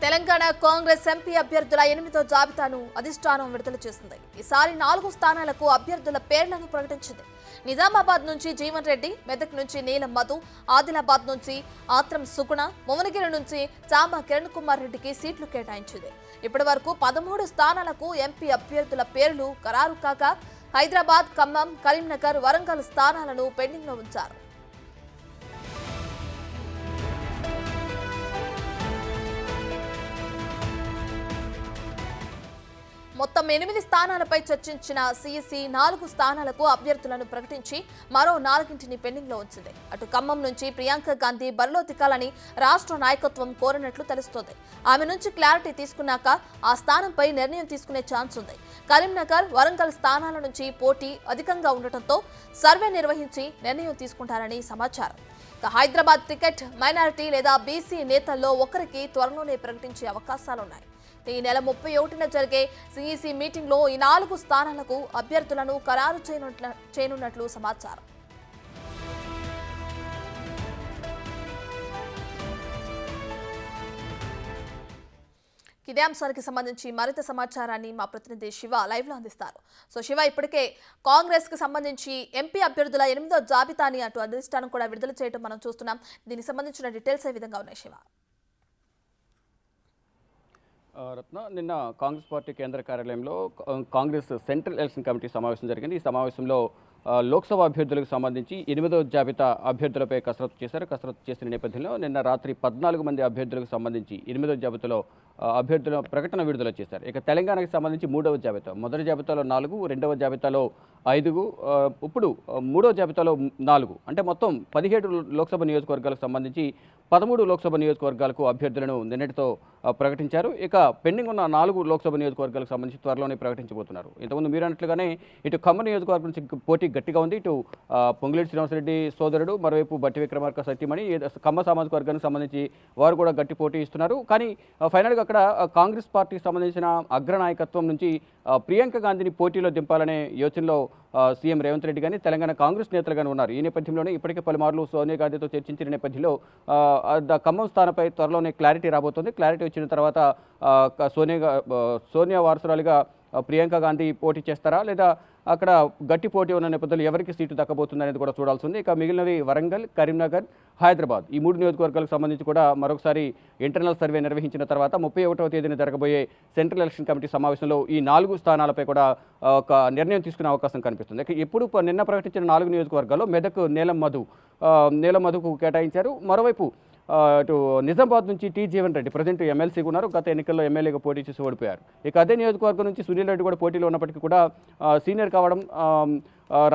Telangana Congress MP అభ్యర్థుల 8వ జాబితాను అధిష్టానం విడుదల చేసింది. ఈసారి 4 స్థానాలకు అభ్యర్థుల పేర్లను ప్రకటించింది. నిజామాబాద్ నుంచి జీవన్ రెడ్డి, మెదక్ నుంచి నీలం మధు, ఆదిలాబాద్ నుంచి ఆత్రం సుగుణ, భువనగిరి నుంచి చామ కిరణ్ కుమార్ రెడ్డికి సీట్లు కేటాయించింది. ఇప్పటి వరకు 13 స్థానాలకు ఎంపీ అభ్యర్థుల పేర్లు ఖరారు కాగా హైదరాబాద్, ఖమ్మం, కరీంనగర్, వరంగల్ స్థానాలను పెండింగ్లో ఉంచారు. మొత్తం 8 స్థానాలపై చర్చించిన సీఈసీ 4 స్థానాలకు అభ్యర్థులను ప్రకటించి మరో 4ని పెండింగ్లో ఉంచింది. అటు ఖమ్మం నుంచి ప్రియాంక గాంధీ బరిలో దిక్కాలని రాష్ట్ర నాయకత్వం కోరినట్లు తెలుస్తోంది. ఆమె నుంచి క్లారిటీ తీసుకున్నాక ఆ స్థానంపై నిర్ణయం తీసుకునే ఛాన్స్ ఉంది. కరీంనగర్, వరంగల్ స్థానాల నుంచి పోటీ అధికంగా ఉండటంతో సర్వే నిర్వహించి నిర్ణయం తీసుకుంటారని సమాచారం. హైదరాబాద్ టికెట్ మైనారిటీ లేదా బీసీ నేతల్లో ఒకరికి త్వరలోనే ప్రకటించే అవకాశాలున్నాయి. ఈ నెల 31న జరిగే సీఈసీ మీటింగ్లో ఈ 4 స్థానాలకు అభ్యర్థులను ఖరారు చేయనున్నట్లు సమాచారం. ఇదే అంశానికి సంబంధించి మరింత సమాచారాన్ని మా ప్రతినిధి శివ లైవ్ లో అందిస్తారు. సో శివ, ఇప్పటికే కాంగ్రెస్ కి సంబంధించి ఎంపీ అభ్యర్థుల 8వ జాబితాని అటు అధిష్టానం కూడా విడుదల చేయడం మనం చూస్తున్నాం. దీనికి సంబంధించిన డీటెయిల్స్ ఏ విధంగా ఉన్నాయి శివ? రత్న, నిన్న కాంగ్రెస్ పార్టీ కేంద్ర కార్యాలయంలో కాంగ్రెస్ సెంట్రల్ ఎలక్షన్ కమిటీ సమావేశం జరిగింది. ఈ సమావేశంలో లోక్సభ అభ్యర్థులకు సంబంధించి 8వ జాబితా అభ్యర్థులపై కసరత్తు చేశారు. కసరత్తు చేసిన నేపథ్యంలో నిన్న రాత్రి 14 మంది అభ్యర్థులకు సంబంధించి 8వ జాబితాలో అభ్యర్థుల ప్రకటన విడుదల చేశారు. ఇక తెలంగాణకు సంబంధించి 3వ జాబితా, మొదటి జాబితాలో 4, 2వ జాబితాలో 5, ఇప్పుడు 3వ జాబితాలో 4, అంటే మొత్తం 17 లోక్సభ నియోజకవర్గాలకు సంబంధించి 13 లోక్సభ నియోజకవర్గాలకు అభ్యర్థులను నిన్నటితో ప్రకటించారు. ఇక పెండింగ్ ఉన్న 4 లోక్సభ నియోజకవర్గాలకు సంబంధించి త్వరలోనే ప్రకటించబోతున్నారు. ఇంతకుముందు మీరు అన్నట్లుగానే ఇటు ఖమ్మం నియోజకవర్గం నుంచి పోటీ గట్టిగా ఉంది. ఇటు పొంగులేటి శ్రీనివాసరెడ్డి సోదరుడు, మరోవైపు బట్టి విక్రమార్క సత్యమణి, ఖమ్మం సామాజిక వర్గానికి సంబంధించి వారు కూడా గట్టి పోటీ ఇస్తున్నారు. కానీ ఫైనల్గా అక్కడ కాంగ్రెస్ పార్టీకి సంబంధించిన అగ్రనాయకత్వం నుంచి ప్రియాంక గాంధీని పోటీలో దింపాలనే యోచనలో సీఎం రేవంత్ రెడ్డి కానీ తెలంగాణ కాంగ్రెస్ నేతలు కానీ ఉన్నారు. ఈ నేపథ్యంలోనే ఇప్పటికే పలుమార్లు సోనియా గాంధీతో చర్చించిన నేపథ్యంలో ఖమ్మం స్థానంపై త్వరలోనే క్లారిటీ రాబోతుంది. క్లారిటీ వచ్చిన తర్వాత సోనియా వారసురాలిగా ప్రియాంక గాంధీ పోటీ చేస్తారా, లేదా అక్కడ గట్టి పోటీ ఉన్న నేపథ్యంలో ఎవరికి సీటు దక్కబోతుంది అనేది కూడా చూడాల్సి ఉంది. ఇక మిగిలినవి వరంగల్, కరీంనగర్, హైదరాబాద్, ఈ 3 నియోజకవర్గాలకు సంబంధించి కూడా మరొకసారి ఇంటర్నల్ సర్వే నిర్వహించిన తర్వాత 31వ తేదీన జరగబోయే సెంట్రల్ ఎలక్షన్ కమిటీ సమావేశంలో ఈ 4 స్థానాలపై కూడా ఒక నిర్ణయం తీసుకునే అవకాశం కనిపిస్తుంది. ఇక ఇప్పుడు నిన్న ప్రకటించిన 4 నియోజకవర్గాల్లో మెదక్ నీలం మధుకు కేటాయించారు. మరోవైపు అటు నిజామాబాద్ నుంచి జీవన్ రెడ్డి ప్రజెంట్ ఎమ్మెల్సీగా ఉన్నారు. గత ఎన్నికల్లో ఎమ్మెల్యేగా పోటీ చేసి ఓడిపోయారు. ఇక అదే నియోజకవర్గం నుంచి సునీల్ రెడ్డి కూడా పోటీలో ఉన్నప్పటికీ కూడా సీనియర్ కావడం,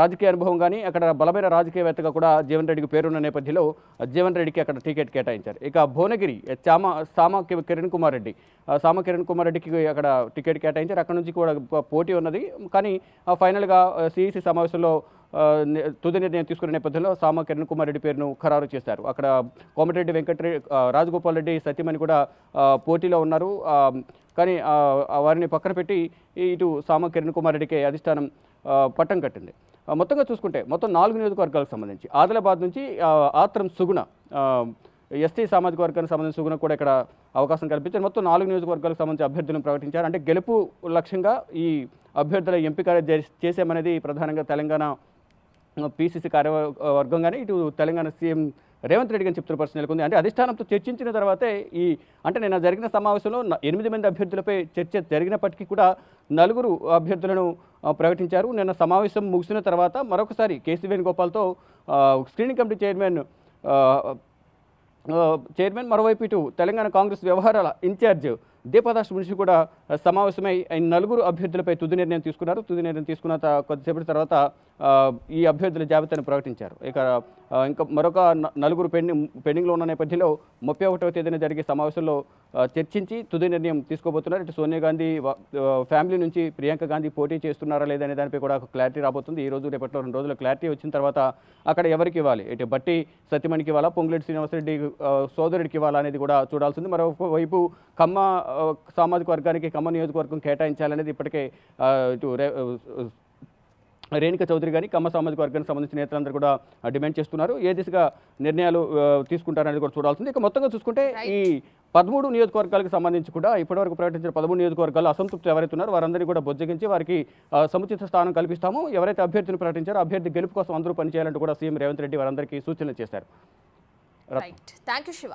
రాజకీయ అనుభవం కానీ అక్కడ బలమైన రాజకీయవేత్తగా కూడా జీవన్ రెడ్డికి పేరున్న నేపథ్యంలో జీవన్ రెడ్డికి అక్కడ టికెట్ కేటాయించారు. ఇక భువనగిరి సామ కిరణ్ కుమార్ రెడ్డికి అక్కడ టికెట్ కేటాయించారు. అక్కడ నుంచి కూడా పోటీ ఉన్నది. కానీ ఫైనల్గా సిఈసి సమావేశంలో తుది నిర్ణయం తీసుకునే నేపథ్యంలో సామ కిరణ్ కుమార్ రెడ్డి పేరును ఖరారు చేశారు. అక్కడ కోమటిరెడ్డి వెంకటరెడ్డి, రాజగోపాల్ రెడ్డి సత్యమణి కూడా పోటీలో ఉన్నారు. కానీ వారిని పక్కన పెట్టి ఇటు సామ కిరణ్ కుమార్ రెడ్డికి అధిష్టానం పట్టం కట్టింది. మొత్తంగా చూసుకుంటే మొత్తం 4 నియోజకవర్గాలకు సంబంధించి ఆదిలాబాద్ నుంచి ఆత్రం సుగుణ, ఎస్టీ సామాజిక వర్గానికి సంబంధించిన సుగుణ కూడా ఇక్కడ అవకాశం కల్పించారు. మొత్తం 4 నియోజకవర్గాలకు సంబంధించి అభ్యర్థులను ప్రకటించారు. అంటే గెలుపు లక్ష్యంగా ఈ అభ్యర్థుల ఎంపిక చేసామనేది ప్రధానంగా తెలంగాణ పీసీసీ కార్యవర్గం కానీ ఇటు తెలంగాణ సీఎం రేవంత్ రెడ్డి గారిని చెప్తున్న పరిస్థితి నెలకొంది. అంటే అధిష్టానంతో చర్చించిన తర్వాతే నిన్న జరిగిన సమావేశంలో 8 మంది అభ్యర్థులపై చర్చ జరిగినప్పటికీ కూడా 4 అభ్యర్థులను ప్రకటించారు. నిన్న సమావేశం ముగిసిన తర్వాత మరొకసారి కేసీ వేణుగోపాల్తో స్క్రీనింగ్ కమిటీ చైర్మన్ మరోవైపు ఇటు తెలంగాణ కాంగ్రెస్ వ్యవహారాల ఇన్ఛార్జ్ దీపదాస్ మున్షి కూడా సమావేశమై 4 అభ్యర్థులపై తుది నిర్ణయం తీసుకున్నారు. తుది నిర్ణయం తీసుకున్న కొద్దిసేపటి తర్వాత ఈ అభ్యర్థుల జాబితాను ప్రకటించారు. ఇంకా మరొక 4 పెండింగ్లో ఉన్న నేపథ్యంలో 31వ తేదీన జరిగే సమావేశంలో చర్చించి తుది నిర్ణయం తీసుకోబోతున్నారు. ఇటు సోనియా గాంధీ ఫ్యామిలీ నుంచి ప్రియాంక గాంధీ పోటీ చేస్తున్నారా లేదనే దానిపై కూడా క్లారిటీ రాబోతుంది. ఈ రోజు రేపట్లో 2 రోజుల క్లారిటీ వచ్చిన తర్వాత అక్కడ ఎవరికి ఇవ్వాలి, ఇటు బట్టి సత్యమణికి ఇవ్వాలా, పొంగులేటి శ్రీనివాసరెడ్డి సోదరుడికి ఇవ్వాలా అనేది కూడా చూడాల్సింది. మరోవైపు ఖమ్మ సామాజిక వర్గానికి ఖమ్మం నియోజకవర్గం కేటాయించాలనేది ఇప్పటికే ఇటు రేణుక చౌదరి గాని ఖమ్మ సామాజిక వర్గానికి సంబంధించిన నేతలందరూ కూడా డిమాండ్ చేస్తున్నారు. ఏ దిశగా నిర్ణయాలు తీసుకుంటారనేది కూడా చూడాల్సింది. ఇక మొత్తంగా చూసుకుంటే ఈ 13 నియోజకవర్గాలకు సంబంధించి కూడా ఇప్పటివరకు ప్రకటించిన 13 నియోజకవర్గాల్లో అసంతృప్తులు ఎవరైతే ఉన్నారో వారందరినీ కూడా బొజ్జగించి వారికి సముచిత స్థానం కల్పిస్తాము. ఎవరైతే అభ్యర్థిని ప్రకటించారో అభ్యర్థి గెలుపు కోసం అందరూ పనిచేయాలంటూ కూడా సీఎం రేవంత్ రెడ్డి వారందరికీ సూచనలు చేశారు. Right, thank you Shiva.